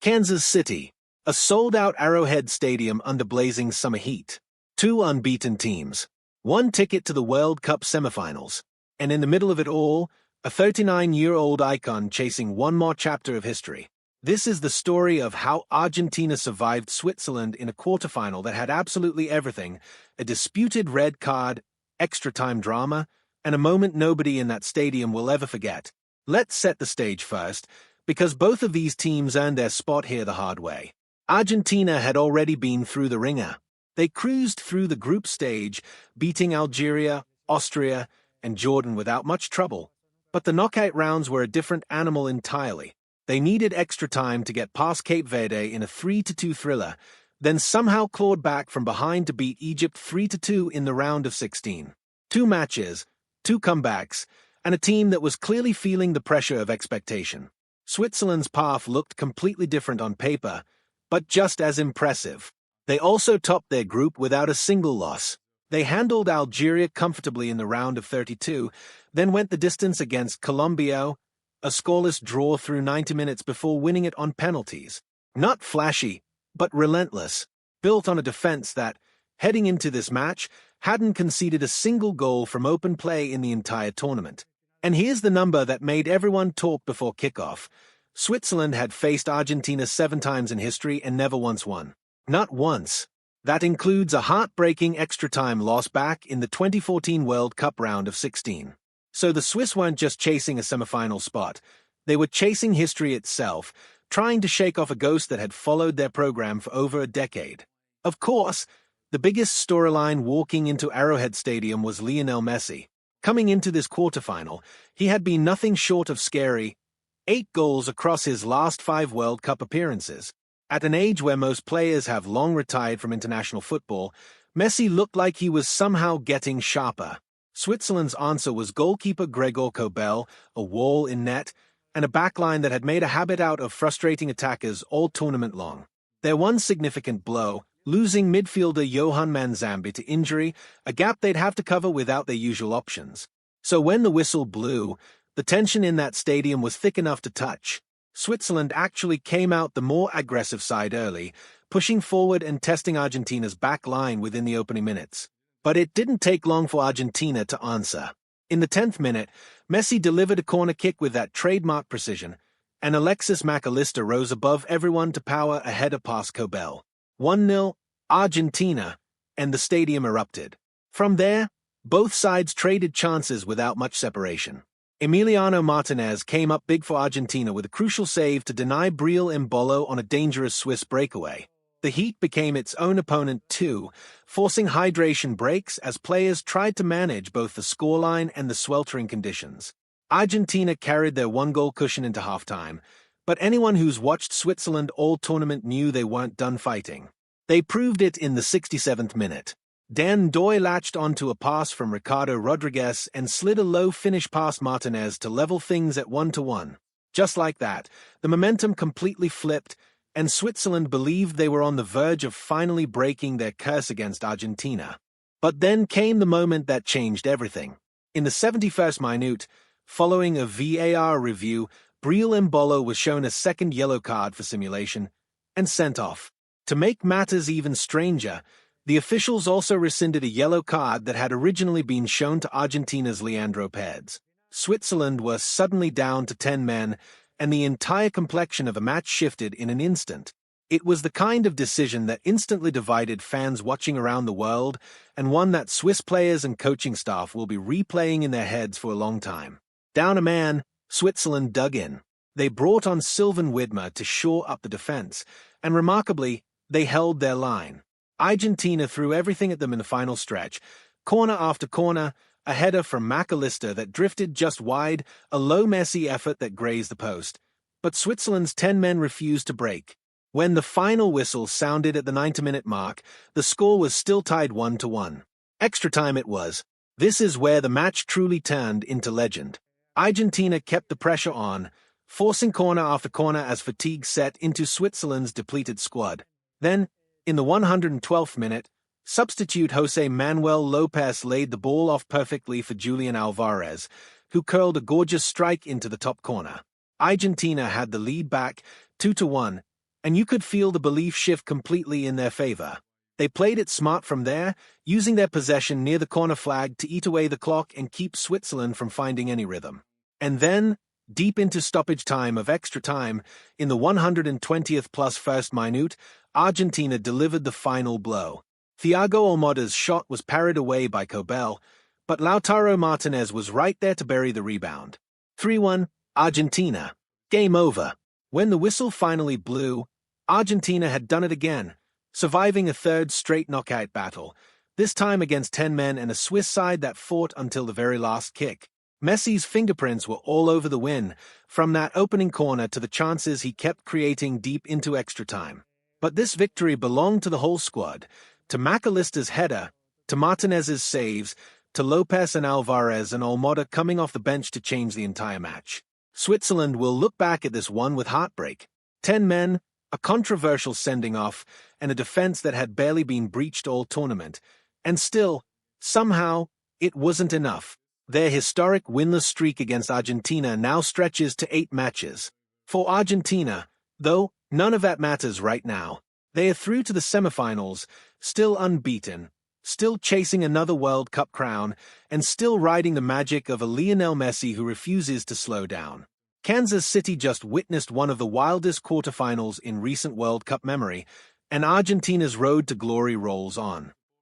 Kansas City, a sold-out Arrowhead Stadium under blazing summer heat. 2 unbeaten teams. 1 ticket to the World Cup semifinals. And in the middle of it all, a 39-year-old icon chasing one more chapter of history. This is the story of how Argentina survived Switzerland in a quarterfinal that had absolutely everything: a disputed red card, extra-time drama, and a moment nobody in that stadium will ever forget. Let's set the stage first, because both of these teams earned their spot here the hard way. Argentina had already been through the ringer. They cruised through the group stage, beating Algeria, Austria, and Jordan without much trouble. But the knockout rounds were a different animal entirely. They needed extra time to get past Cape Verde in a 3-2 thriller, then somehow clawed back from behind to beat Egypt 3-2 in the round of 16. 2 matches, 2 comebacks, and a team that was clearly feeling the pressure of expectation. Switzerland's path looked completely different on paper, but just as impressive. They also topped their group without a single loss. They handled Algeria comfortably in the round of 32, then went the distance against Colombia, a scoreless draw through 90 minutes before winning it on penalties. Not flashy, but relentless, built on a defense that, heading into this match, hadn't conceded a single goal from open play in the entire tournament. And here's the number that made everyone talk before kickoff. Switzerland had faced Argentina 7 times in history and never once won. Not once. That includes a heartbreaking extra-time loss back in the 2014 World Cup round of 16. So the Swiss weren't just chasing a semifinal spot. They were chasing history itself, trying to shake off a ghost that had followed their program for over a decade. Of course, the biggest storyline walking into Arrowhead Stadium was Lionel Messi. Coming into this quarterfinal, he had been nothing short of scary. 8 goals across his last 5 World Cup appearances. At an age where most players have long retired from international football, Messi looked like he was somehow getting sharper. Switzerland's answer was goalkeeper Gregor Kobel, a wall in net, and a backline that had made a habit out of frustrating attackers all tournament long. Their one significant blow, losing midfielder Johan Manzambi to injury, a gap they'd have to cover without their usual options. So when the whistle blew, the tension in that stadium was thick enough to touch. Switzerland actually came out the more aggressive side early, pushing forward and testing Argentina's back line within the opening minutes. But it didn't take long for Argentina to answer. In the 10th minute, Messi delivered a corner kick with that trademark precision, and Alexis Mac Allister rose above everyone to power a header past Kobel. 1-0, Argentina, and the stadium erupted. From there, both sides traded chances without much separation. Emiliano Martinez came up big for Argentina with a crucial save to deny Breel Embolo on a dangerous Swiss breakaway. The Heat became its own opponent too, forcing hydration breaks as players tried to manage both the scoreline and the sweltering conditions. Argentina carried their 1-goal cushion into halftime, but anyone who's watched Switzerland all tournament knew they weren't done fighting. They proved it in the 67th minute. Dan Ndoye latched onto a pass from Ricardo Rodriguez and slid a low finish past Martinez to level things at 1-1. Just like that, the momentum completely flipped, and Switzerland believed they were on the verge of finally breaking their curse against Argentina. But then came the moment that changed everything. In the 71st minute, following a VAR review, Breel Embolo was shown a second yellow card for simulation and sent off. To make matters even stranger, the officials also rescinded a yellow card that had originally been shown to Argentina's Leandro Paredes. Switzerland were suddenly down to 10 men, and the entire complexion of a match shifted in an instant. It was the kind of decision that instantly divided fans watching around the world, and one that Swiss players and coaching staff will be replaying in their heads for a long time. Down a man, Switzerland dug in. They brought on Sylvain Widmer to shore up the defense, and remarkably, they held their line. Argentina threw everything at them in the final stretch. Corner after corner, a header from Mac Allister that drifted just wide, a low Messi effort that grazed the post. But Switzerland's 10 men refused to break. When the final whistle sounded at the 90-minute mark, the score was still tied 1-1. Extra time it was. This is where the match truly turned into legend. Argentina kept the pressure on, forcing corner after corner as fatigue set into Switzerland's depleted squad. Then, in the 112th minute, substitute Jose Manuel Lopez laid the ball off perfectly for Julian Alvarez, who curled a gorgeous strike into the top corner. Argentina had the lead back 2-1, and you could feel the belief shift completely in their favor. They played it smart from there, using their possession near the corner flag to eat away the clock and keep Switzerland from finding any rhythm. And then, deep into stoppage time of extra time, in the 120th plus first minute, Argentina delivered the final blow. Thiago Almoda's shot was parried away by Cobel, but Lautaro Martinez was right there to bury the rebound. 3-1, Argentina. Game over. When the whistle finally blew, Argentina had done it again, surviving a third straight knockout battle, this time against 10 men and a Swiss side that fought until the very last kick. Messi's fingerprints were all over the win, from that opening corner to the chances he kept creating deep into extra time. But this victory belonged to the whole squad, to Mac Allister's header, to Martinez's saves, to Lopez and Alvarez and Almoda coming off the bench to change the entire match. Switzerland will look back at this one with heartbreak. 10 men, a controversial sending off, and a defense that had barely been breached all tournament. And still, somehow, it wasn't enough. Their historic winless streak against Argentina now stretches to 8 matches. For Argentina, though, none of that matters right now. They are through to the semifinals, still unbeaten, still chasing another World Cup crown, and still riding the magic of a Lionel Messi who refuses to slow down. Kansas City just witnessed one of the wildest quarterfinals in recent World Cup memory, and Argentina's road to glory rolls on.